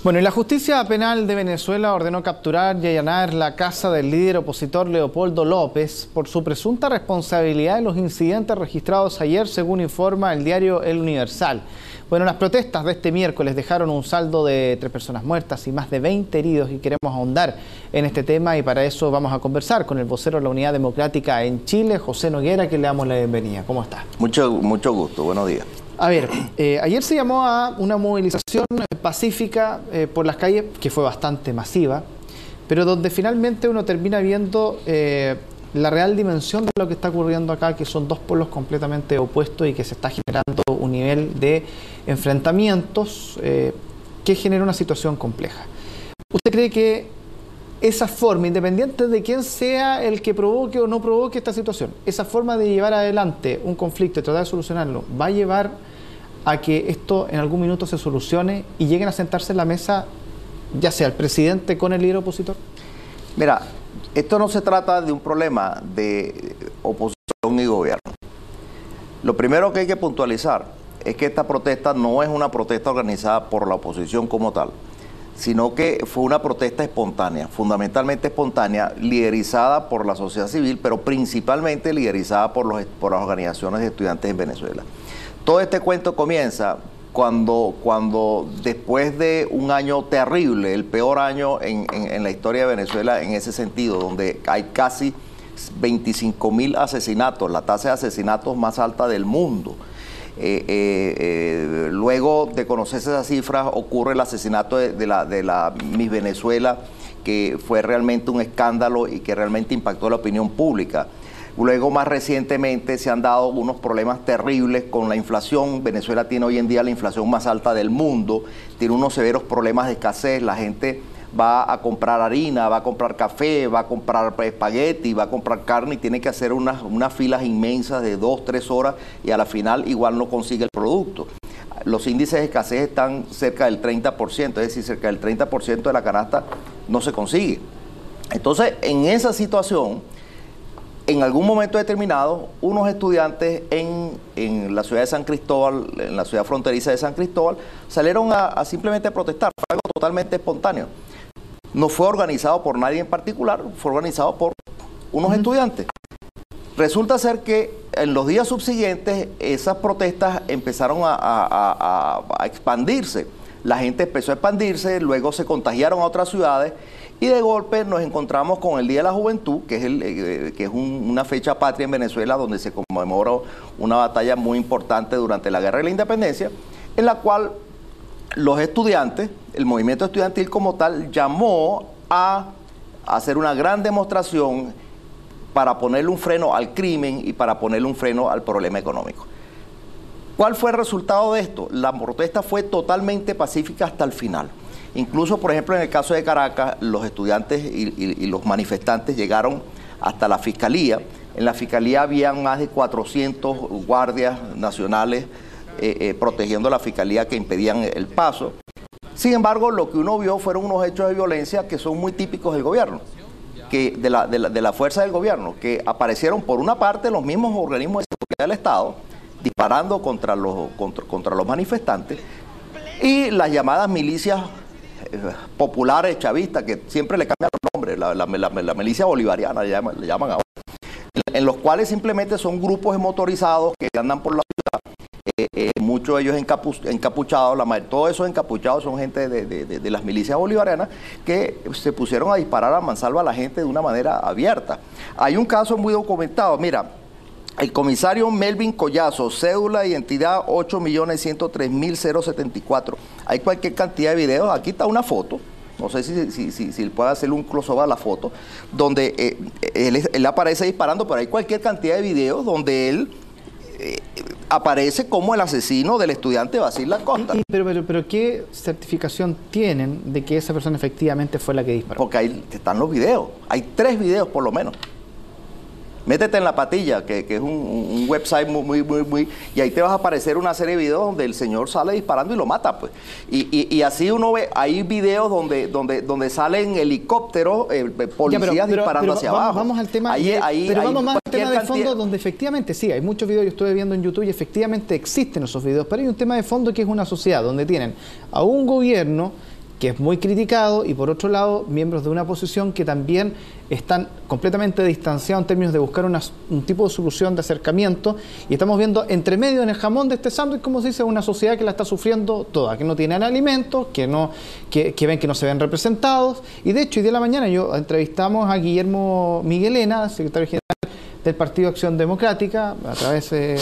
Bueno, y la justicia penal de Venezuela ordenó capturar y allanar la casa del líder opositor Leopoldo López por su presunta responsabilidad en los incidentes registrados ayer, según informa el diario El Universal. Bueno, las protestas de este miércoles dejaron un saldo de 3 personas muertas y más de 20 heridos, y queremos ahondar en este tema, y para eso vamos a conversar con el vocero de la Unidad Democrática en Chile, José Noguera, que le damos la bienvenida. ¿Cómo está? Mucho gusto, buenos días. A ver, ayer se llamó a una movilización pacífica por las calles, que fue bastante masiva, pero donde finalmente uno termina viendo la real dimensión de lo que está ocurriendo acá, que son dos pueblos completamente opuestos y que se está generando un nivel de enfrentamientos que genera una situación compleja. ¿Usted cree que esa forma, independiente de quién sea el que provoque o no provoque esta situación, esa forma de llevar adelante un conflicto y tratar de solucionarlo, va a llevar a que esto en algún minuto se solucione y lleguen a sentarse en la mesa, ya sea el presidente con el líder opositor? Mira, esto no se trata de un problema de oposición y gobierno. Lo primero que hay que puntualizar es que esta protesta no es una protesta organizada por la oposición como tal, sino que fue una protesta espontánea, fundamentalmente espontánea, liderizada por la sociedad civil, pero principalmente liderizada por las organizaciones de estudiantes en Venezuela. Todo este cuento comienza cuando después de un año terrible, el peor año en la historia de Venezuela en ese sentido, donde hay casi 25.000 asesinatos, la tasa de asesinatos más alta del mundo. Luego de conocerse esas cifras, ocurre el asesinato de la Miss Venezuela, que fue realmente un escándalo y que realmente impactó la opinión pública. Luego, más recientemente, se han dado unos problemas terribles con la inflación. Venezuela tiene hoy en día la inflación más alta del mundo, tiene unos severos problemas de escasez. La gente va a comprar harina, va a comprar café, va a comprar espagueti, va a comprar carne y tiene que hacer unas filas inmensas de 2-3 horas y a la final igual no consigue el producto. Los índices de escasez están cerca del 30%, es decir, cerca del 30% de la canasta no se consigue. Entonces, en esa situación, en algún momento determinado, unos estudiantes en la ciudad de San Cristóbal, en la ciudad fronteriza de San Cristóbal, salieron a simplemente protestar. Fue algo totalmente espontáneo. No fue organizado por nadie en particular, fue organizado por unos estudiantes. Resulta ser que en los días subsiguientes esas protestas empezaron a expandirse. La gente empezó a expandirse, luego se contagiaron a otras ciudades y de golpe nos encontramos con el Día de la Juventud, que es una fecha patria en Venezuela donde se conmemora una batalla muy importante durante la Guerra de la Independencia, en la cual los estudiantes, el movimiento estudiantil como tal, llamó a hacer una gran demostración para ponerle un freno al crimen y para ponerle un freno al problema económico. ¿Cuál fue el resultado de esto? La protesta fue totalmente pacífica hasta el final. Incluso, por ejemplo, en el caso de Caracas, los estudiantes y los manifestantes llegaron hasta la Fiscalía. En la Fiscalía habían más de 400 guardias nacionales protegiendo la Fiscalía que impedían el paso. Sin embargo, lo que uno vio fueron unos hechos de violencia que son muy típicos del gobierno, de la fuerza del gobierno, que aparecieron por una parte los mismos organismos de seguridad del Estado, disparando contra los manifestantes, y las llamadas milicias populares chavistas, que siempre le cambian los nombres, la milicia bolivariana le llaman ahora, en los cuales simplemente son grupos motorizados que andan por la ciudad, muchos de ellos encapuchados, todos esos encapuchados son gente de las milicias bolivarianas que se pusieron a disparar a mansalva a la gente de una manera abierta. Hay un caso muy documentado, mira, el comisario Melvin Collazo, cédula de identidad 8.103.074. Hay cualquier cantidad de videos. Aquí está una foto, no sé si puede hacerle un close-up a la foto, donde él aparece disparando, pero hay cualquier cantidad de videos donde él aparece como el asesino del estudiante Basil Acosta. Pero ¿qué certificación tienen de que esa persona efectivamente fue la que disparó? Porque ahí están los videos. Hay 3 videos por lo menos. Métete en La Patilla, que es un website muy... Y ahí te vas a aparecer una serie de videos donde el señor sale disparando y lo mata, pues. Y así uno ve, hay videos donde salen helicópteros, policías disparando hacia abajo. Vamos al tema, vamos más al tema de fondo, donde efectivamente sí, hay muchos videos, yo estuve viendo en YouTube y efectivamente existen esos videos, pero hay un tema de fondo que es una sociedad donde tienen a un gobierno que es muy criticado, y por otro lado, miembros de una oposición que también están completamente distanciados en términos de buscar un tipo de solución de acercamiento, y estamos viendo entre medio en el jamón de este sándwich, como se dice, una sociedad que la está sufriendo toda, que no tienen alimentos, que ven que no se ven representados. Y de hecho, hoy día de la mañana entrevistamos a Guillermo Miguelena, secretario general del Partido Acción Democrática, a través de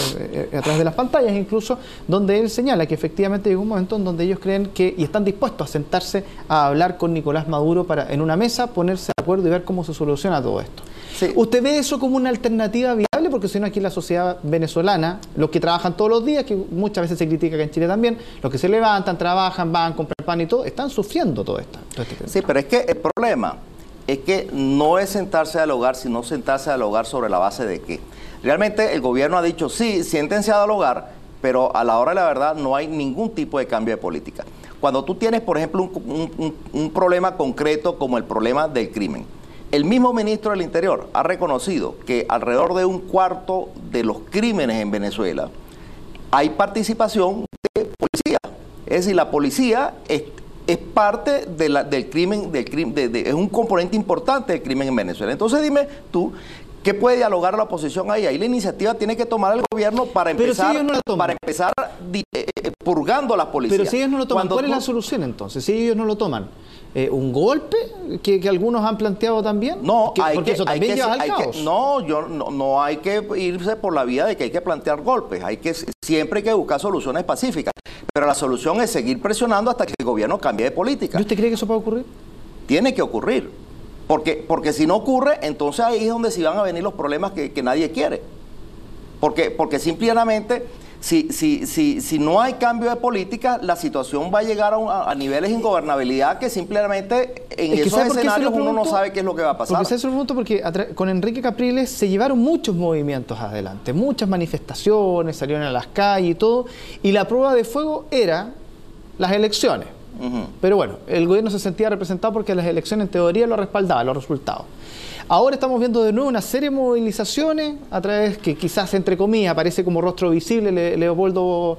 las pantallas incluso, donde él señala que efectivamente llegó un momento en donde ellos creen que, y están dispuestos a sentarse a hablar con Nicolás Maduro para en una mesa ponerse de acuerdo y ver cómo se soluciona todo esto. Sí. ¿Usted ve eso como una alternativa viable? Porque si no, aquí en la sociedad venezolana, los que trabajan todos los días, que muchas veces se critica que en Chile también, los que se levantan, trabajan, van, compran pan y todo, están sufriendo todo esto. Sí, pero es que el problema es que no es sentarse a dialogar, sino sentarse a dialogar sobre la base de qué. Realmente el gobierno ha dicho, sí, siéntense a dialogar, pero a la hora de la verdad no hay ningún tipo de cambio de política. Cuando tú tienes, por ejemplo, un problema concreto como el problema del crimen, el mismo ministro del Interior ha reconocido que alrededor de un cuarto de los crímenes en Venezuela hay participación de policía. Es decir, la policía es parte del crimen, es un componente importante del crimen en Venezuela. Entonces dime tú, ¿qué puede dialogar la oposición ahí? Ahí la iniciativa tiene que tomar el gobierno para empezar, purgando a las policías. Pero si ellos no lo toman, ¿cuál es la solución entonces? Si ellos no lo toman, ¿un golpe que algunos han planteado también? No, porque eso también lleva al caos. No hay que irse por la vía de que hay que plantear golpes. Siempre hay que buscar soluciones pacíficas. Pero la solución es seguir presionando hasta que el gobierno cambie de política. ¿Y usted cree que eso puede ocurrir? Tiene que ocurrir. Porque si no ocurre, entonces ahí es donde se van a venir los problemas que nadie quiere. Porque simplemente, si no hay cambio de política, la situación va a llegar a niveles de ingobernabilidad que simplemente en esos escenarios uno no sabe qué es lo que va a pasar. Porque se lo pregunto porque con Enrique Capriles se llevaron muchos movimientos adelante, muchas manifestaciones, salieron a las calles y todo, y la prueba de fuego era las elecciones. Pero bueno, el gobierno se sentía representado porque las elecciones en teoría lo respaldaban, los resultados. Ahora estamos viendo de nuevo una serie de movilizaciones a través que quizás entre comillas aparece como rostro visible Leopoldo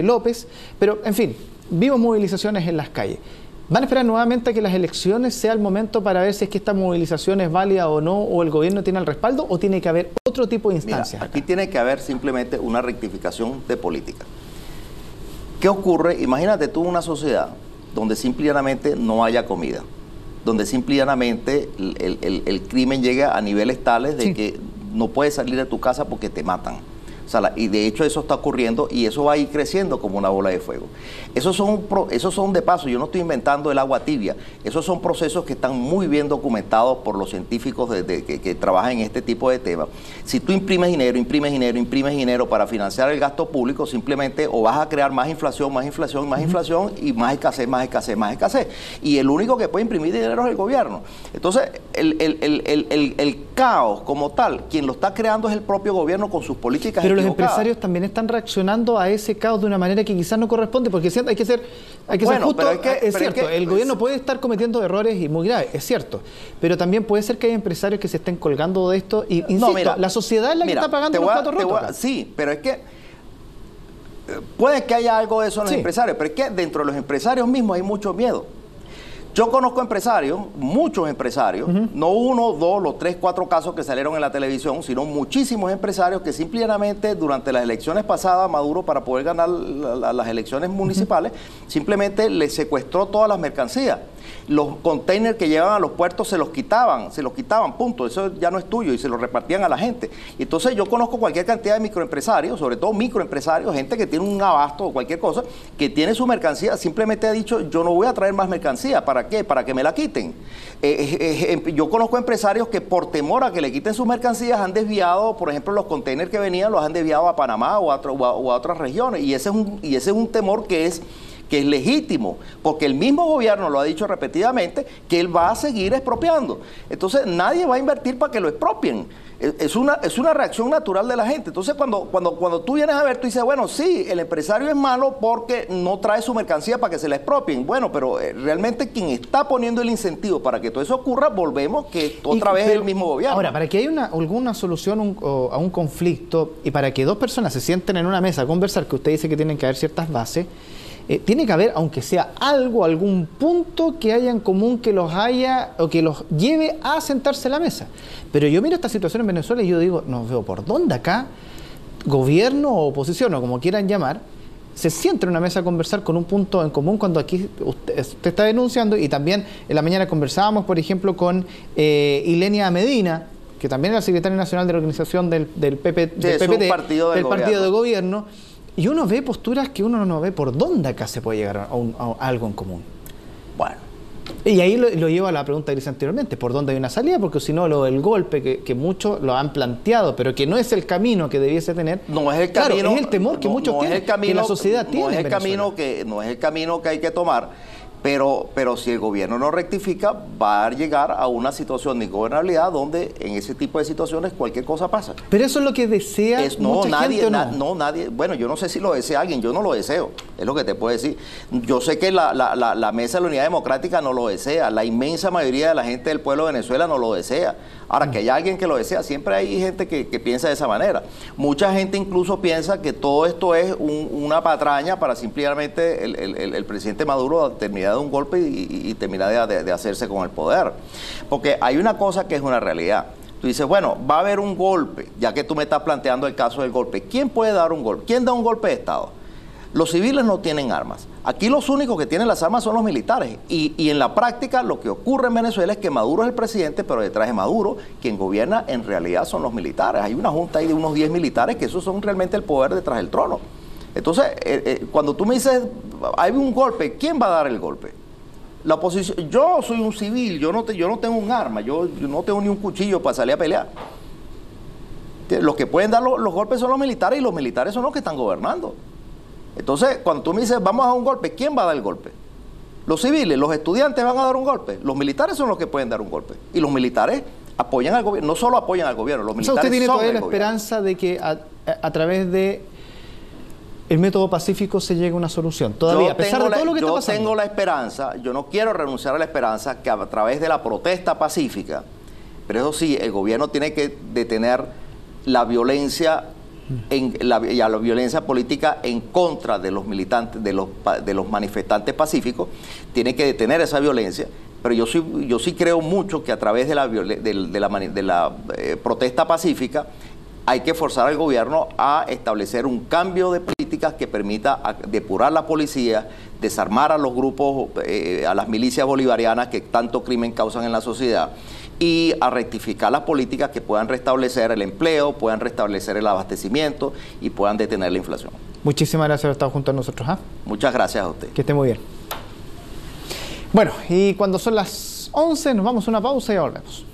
López, pero en fin, vimos movilizaciones en las calles. ¿Van a esperar nuevamente a que las elecciones sea el momento para ver si es que esta movilización es válida o no, o el gobierno tiene el respaldo, o tiene que haber otro tipo de instancias? Mira, aquí tiene que haber simplemente una rectificación de política. ¿Qué ocurre? Imagínate tú una sociedad donde simplemente no haya comida, donde simplemente el crimen llega a niveles tales de que no puedes salir de tu casa porque te matan. O sea, y de hecho eso está ocurriendo y eso va a ir creciendo como una bola de fuego. Esos son de paso, yo no estoy inventando el agua tibia, esos son procesos que están muy bien documentados por los científicos que trabajan en este tipo de temas. Si tú imprimes dinero para financiar el gasto público, simplemente o vas a crear más inflación y más escasez. Y el único que puede imprimir dinero es el gobierno. Entonces, el caos como tal, quien lo está creando es el propio gobierno con sus políticas. Pero los empresarios también están reaccionando a ese caos de una manera que quizás no corresponde, porque hay que ser justo. Es cierto, el gobierno puede estar cometiendo errores y muy graves, es cierto, pero también puede ser que hay empresarios que se estén colgando de esto y, insisto, mira, la sociedad es la que está pagando los platos rotos. Sí, pero es que puede que haya algo de eso en los empresarios, pero es que dentro de los empresarios mismos hay mucho miedo. Yo conozco empresarios, muchos empresarios, no uno, dos, los 3, 4 casos que salieron en la televisión, sino muchísimos empresarios que simplemente durante las elecciones pasadas, Maduro, para poder ganar las elecciones municipales, simplemente les secuestró todas las mercancías. Los containers que llevaban a los puertos se los quitaban, punto, eso ya no es tuyo, y se los repartían a la gente. Y entonces yo conozco cualquier cantidad de microempresarios, sobre todo microempresarios, gente que tiene un abasto o cualquier cosa, que tiene su mercancía, simplemente ha dicho, yo no voy a traer más mercancía, ¿para qué? Para que me la quiten. Yo conozco empresarios que por temor a que le quiten sus mercancías han desviado, por ejemplo, los containers que venían los han desviado a Panamá o a otras regiones, y ese es un temor que es legítimo, porque el mismo gobierno lo ha dicho repetidamente, que él va a seguir expropiando. Entonces nadie va a invertir para que lo expropien. Es una reacción natural de la gente. Entonces cuando tú vienes a ver, tú dices, bueno, sí, el empresario es malo porque no trae su mercancía para que se la expropien. Bueno, pero realmente quien está poniendo el incentivo para que todo eso ocurra, volvemos que otra vez es el mismo gobierno. Ahora, para que haya alguna solución a un conflicto y para que dos personas se sienten en una mesa a conversar, que usted dice que tienen que haber ciertas bases, tiene que haber, aunque sea algo, algún punto que haya en común que los haya o que los lleve a sentarse a la mesa. Pero yo miro esta situación en Venezuela y yo digo, no veo por dónde acá, gobierno o oposición o como quieran llamar, se sienta en una mesa a conversar con un punto en común cuando aquí usted está denunciando. Y también en la mañana conversábamos, por ejemplo, con Ilenia Medina, que también es la secretaria nacional de la organización del PPT, del partido de gobierno, y uno ve posturas que uno no ve por dónde acá se puede llegar a algo en común. Bueno. Y ahí lo lleva a la pregunta que hice anteriormente, ¿por dónde hay una salida? Porque si no, lo del golpe, que muchos lo han planteado, pero que no es el camino que debiese tener. No es el camino. Claro, es el temor que muchos tienen, que la sociedad tiene. No es el camino que hay que tomar. Pero si el gobierno no rectifica, va a llegar a una situación de ingobernabilidad donde en ese tipo de situaciones cualquier cosa pasa. Pero eso es lo que desea mucha gente, ¿o no? No, nadie. Bueno, yo no sé si lo desea alguien, yo no lo deseo, es lo que te puedo decir. Yo sé que la Mesa de la Unidad Democrática no lo desea, la inmensa mayoría de la gente del pueblo de Venezuela no lo desea. Ahora, que haya alguien que lo desea, siempre hay gente que piensa de esa manera. Mucha gente incluso piensa que todo esto es una patraña para simplemente el presidente Maduro terminar de un golpe y terminar de hacerse con el poder. Porque hay una cosa que es una realidad. Tú dices, bueno, va a haber un golpe, ya que tú me estás planteando el caso del golpe. ¿Quién puede dar un golpe? ¿Quién da un golpe de Estado? Los civiles no tienen armas. Aquí los únicos que tienen las armas son los militares. Y en la práctica lo que ocurre en Venezuela es que Maduro es el presidente, pero detrás de Maduro quien gobierna en realidad son los militares. Hay una junta ahí de unos 10 militares que esos son realmente el poder detrás del trono. Entonces, cuando tú me dices, hay un golpe, ¿quién va a dar el golpe? La oposición. Yo soy un civil, yo no tengo un arma, yo no tengo ni un cuchillo para salir a pelear. Los que pueden dar los golpes son los militares, y los militares son los que están gobernando. Entonces, cuando tú me dices, vamos a dar un golpe, ¿quién va a dar el golpe? Los civiles, los estudiantes van a dar un golpe. Los militares son los que pueden dar un golpe. Y los militares apoyan al gobierno, no solo apoyan al gobierno, los militares son el gobierno. ¿Usted tiene todavía la esperanza de que a través de el método pacífico se llegue a una solución? Todavía, a pesar de todo lo que está pasando. Yo tengo la esperanza, yo no quiero renunciar a la esperanza que a través de la protesta pacífica, pero eso sí, el gobierno tiene que detener la violencia la violencia política en contra de los militantes, de los manifestantes pacíficos, tiene que detener esa violencia. Pero yo sí creo mucho que a través de la protesta pacífica hay que forzar al gobierno a establecer un cambio de políticas que permita depurar la policía, desarmar a los grupos, a las milicias bolivarianas que tanto crimen causan en la sociedad, y a rectificar las políticas que puedan restablecer el empleo, puedan restablecer el abastecimiento y puedan detener la inflación. Muchísimas gracias por estar junto a nosotros. Muchas gracias a usted. Que esté muy bien. Bueno, y cuando son las 11 nos vamos a una pausa y ya volvemos.